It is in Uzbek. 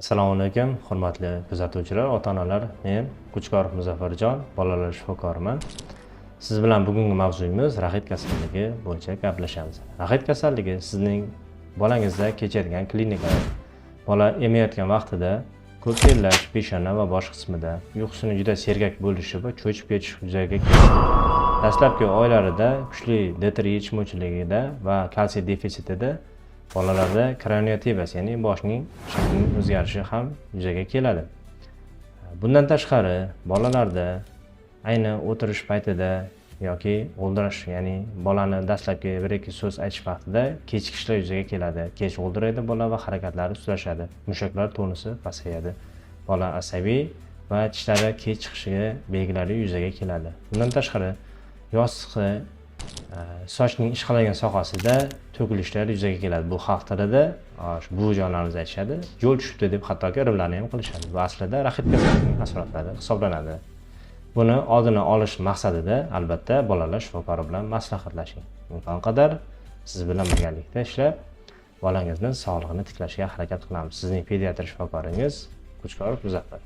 Assalomu alaykum, hurmatli kuzatuvchilar, ota-onalar. Men Qo'chqorov Muzaffarjon, bolalar shifokoriman. Siz bilan bugungi mavzuyimiz raxit kasalligi bo'yicha gaplashamiz. Raxit kasalligi sizning bolangizda kechadigan klinikalar. Bola emayotgan vaqtida ko'p terlash, peshona va bosh qismida, uyqusining juda sergak bo'lishi va cho'chib ketish yuzaga keladi. Dastlabki oylarida kuchli D3 yetishmovchiligida va kalsiy defitsitida bolalarda kraniotabas, ya'ni boshning shaklining o'zgarishi ham yuzaga keladi. Bundan tashqari, bolalarda ayni o'tirish paytida yoki o'ldirish, ya'ni bolani dastlabki 1-2 so'z aytish vaqtida kechikishlar yuzaga keladi. Kech o'ldiradi bola va harakatlari sustlashadi. Mushaklar tonusi pasayadi. Bola asabiy va tishlari kech chiqishiga belgilari yuzaga keladi. Bundan tashqari, yostiqda sochning ishqalagan sohasida to'kilishlar yuzaga keladi. Bu xalq tilida buvijonlarimiz aytishadi, yo'l tushibdi deb hattoki rimlarni ham qilishadi. Bu aslida raxit kasalligining asoratlari hisoblanadi. Buni oldini olish maqsadida albatta bolalar shifokori bilan maslahatlashing. Imkon qadar siz bilan birgalikda ishlab, bolangizning sog'lig'ini tiklashga harakat qilamiz. Sizning pediatr shifokoringiz Qo'chqorov Muzaffar.